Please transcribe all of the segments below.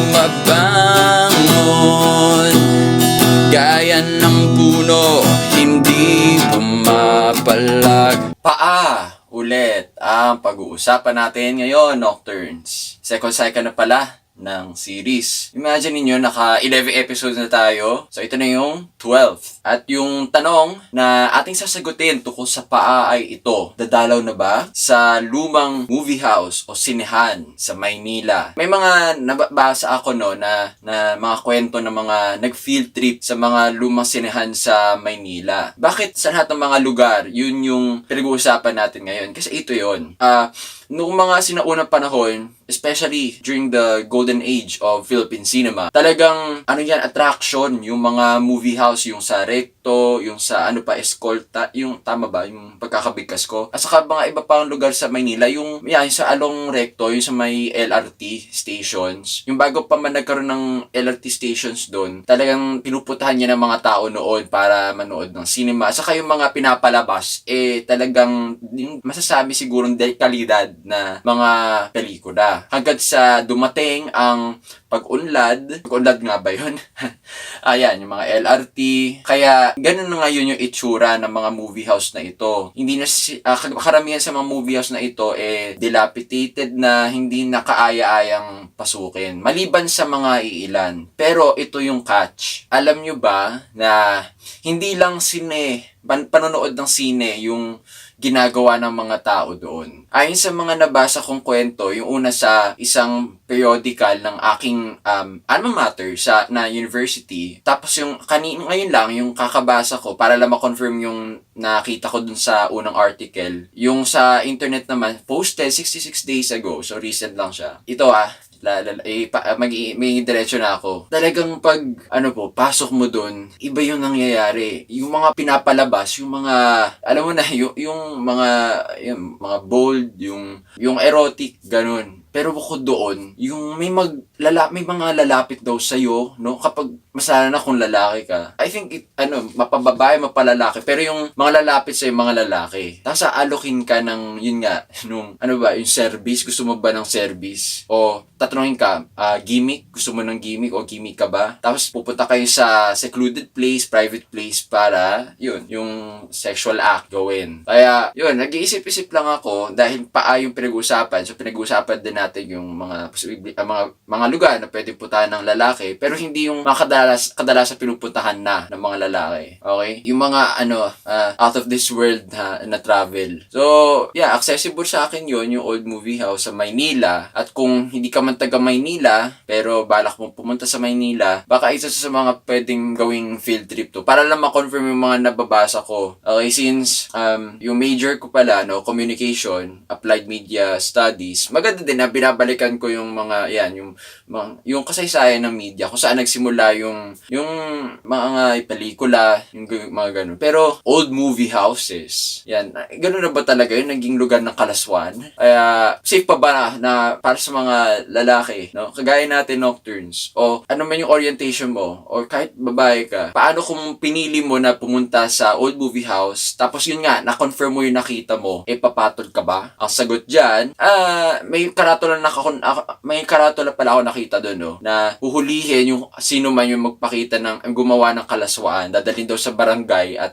bumabangon, gaya ng puno, hindi pumapalag. Ulit ang pag-uusapan natin ngayon, Nocturnes. Second cycle na pala ng series. Imagine niyo naka 11 episodes na tayo. So ito na yung 12th. At yung tanong na ating sasagutin tungkol sa paa ay ito. Dadalaw na ba sa lumang movie house o sinehan sa Maynila? May mga nabasa ako na mga kwento ng mga nag-field trip sa mga lumang sinehan sa Maynila. Bakit sa lahat ng mga lugar, yun yung pinag-uusapan natin ngayon? Kasi ito yun. Noong mga sinaunang panahon, especially during the golden age of Philippine cinema, talagang attraction yung mga movie house, yung sa Recto, yung sa Escolta, yung tama ba yung pagkakabigkas ko, at saka mga iba pang lugar sa Maynila, yung sa Along Recto, yung sa may LRT stations, yung bago pa man nagkaroon ng LRT stations doon, talagang pinuputahan niya ng mga tao noon para manood ng cinema. At saka yung mga pinapalabas, talagang yung masasabi siguro kalidad na mga pelikula. Hanggang sa dumating ang pag-unlad nga ba yun? Ayan, yung mga LRT. Kaya, ganun na ngayon yung itsura ng mga movie house na ito. Hindi na, karamihan sa mga movie house na ito, dilapidated na, hindi na kaaya-ayang pasukin. Maliban sa mga iilan. Pero, ito yung catch. Alam nyo ba na hindi lang panonood ng sine yung ginagawa ng mga tao doon. Ayon sa mga nabasa kong kwento, yung una sa isang periodical ng aking alma mater na university. Tapos yung ngayon lang, yung kakabasa ko para lang ma-confirm yung nakita ko dun sa unang article. Yung sa internet naman, posted 66 days ago. So recent lang siya. Ito may diretso na ako. Talagang pasok mo dun, iba yung nangyayari. Yung mga pinapalabas, yung mga, alam mo na, yung mga bold, yung erotic, ganun. Pero bukod doon, yung may mga lalapit daw sa'yo, no? Kapag masala na kung lalaki ka. I think mapababae, mapalalaki. Pero yung mga lalapit sa'yo, mga lalaki. Tapos aalokin ka ng, yun nga, yung service. Gusto mo ba ng service? O tatanungin ka, gimmick? Gusto mo ng gimmick o gimmick ka ba? Tapos pupunta kayo sa secluded place, private place para, yung sexual act gawin. Kaya, nag-iisip-isip lang ako dahil yung pinag-uusapan. So pinag-uusapan din natin yung mga lugar na pwede puntahan ng lalaki, pero hindi yung mga kadalasan pinupuntahan ng mga lalaki. Okay? Yung mga out of this world na travel. So, accessible sa akin yung old movie house sa Maynila. At kung hindi ka man taga Maynila, pero balak mo pumunta sa Maynila, baka isa sa mga pwedeng gawing field trip to. Para lang ma-confirm yung mga nababasa ko. Okay, since yung major ko pala, communication, applied media studies, maganda din na binabalikan ko yung mga, yung kasaysayan ng media, kung saan nagsimula yung mga pelikula, yung mga ganun. Pero, old movie houses, ganun na ba talaga yun? Naging lugar ng kalaswan? Kaya, safe pa ba na para sa mga lalaki, no? Kagaya natin, Nocturnes, o ano man yung orientation mo, or kahit babae ka, paano kung pinili mo na pumunta sa old movie house, tapos yun nga, na-confirm mo yung nakita mo, papatol ka ba? Ang sagot dyan, may karatula pala ako nakita doon, no, na huhulihin yung sino man yung magpakita gumawa ng kalaswaan, dadalhin daw sa barangay at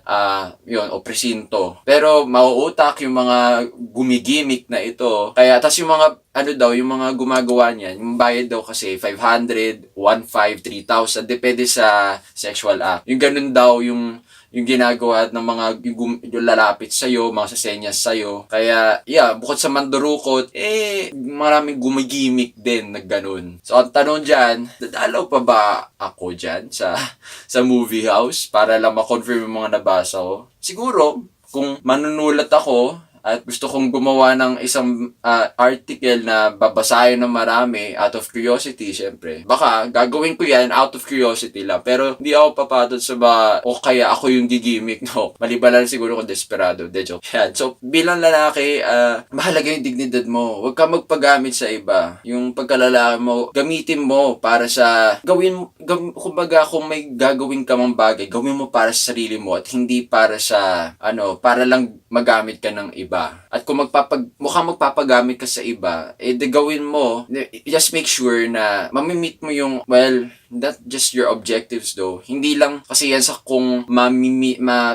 o presinto. Pero mauutak yung mga gumigimik na ito. Kaya tas yung mga yung mga gumagawa niyan, yung bayad daw kasi 500, 1,500, 3,000, depende sa sexual act. Yung ganun daw yung ginagawa ng mga yung lalapit sa'yo, mga sasenyas sa'yo. Kaya, bukod sa mandurukot, maraming gumigimik din na ganun. So, ang tanong dyan, dadalaw pa ba ako dyan sa movie house para lang ma-confirm yung mga nabasa ko? Siguro, kung manunulat ako, at gusto kong gumawa ng isang article na babasahin ng marami out of curiosity, syempre. Baka gagawin ko yan out of curiosity lang. Pero hindi ako papatol sa kaya ako yung gigimik, no? Maliban lang siguro kung desperado. De joke. Yan. So, bilang lalaki, mahalaga yung dignidad mo. Huwag ka magpagamit sa iba. Yung pagkalalaki mo, gamitin mo para sa gawin kumbaga kung may gagawin ka mang bagay, gawin mo para sa sarili mo at hindi para sa, para lang magamit ka ng iba. At kung mukhang magpapagamit ka sa iba, gawin mo, just make sure na mamimit mo yung, well, not just your objectives though. Hindi lang kasi yan sa kung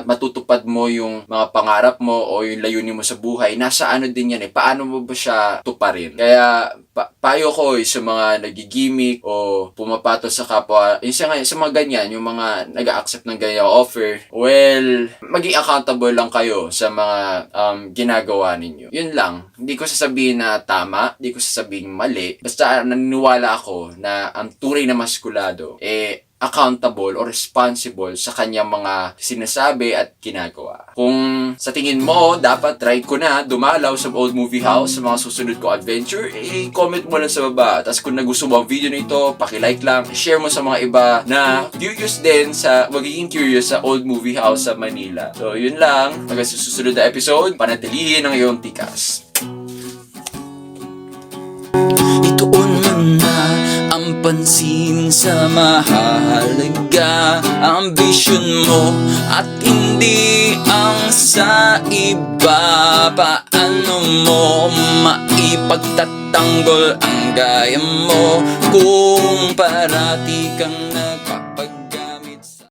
matutupad mo yung mga pangarap mo o yung layunin mo sa buhay. Nasa din yan paano mo ba siya tuparin? Kaya, payo ko sa mga nagigimik o pumapato sa kapwa, sa mga ganyan, yung mga nag-accept ng ganyan offer, well, maging accountable lang kayo sa mga ginagawa ninyo. Yun lang. Hindi ko sasabihin na tama, hindi ko sasabihin mali. Basta naniniwala ako na ang tunay na maskulado, accountable or responsible sa kanyang mga sinasabi at ginagawa. Kung sa tingin mo, dapat try ko na dumalaw sa Old Movie House sa mga susunod ko adventure, comment mo lang sa baba. Tapos kung nagusto mo ang video nito, paki-like lang, share mo sa mga iba na curious din magiging curious sa Old Movie House sa Manila. So, yun lang. Hanggang sa susunod na episode, panatilihin ang iyong tikas. Ituon mo na ang pansin sa mahalaga, ambisyon mo at hindi ang sa iba. Paano mo maipagtatanggol ang gaya mo kung parati kang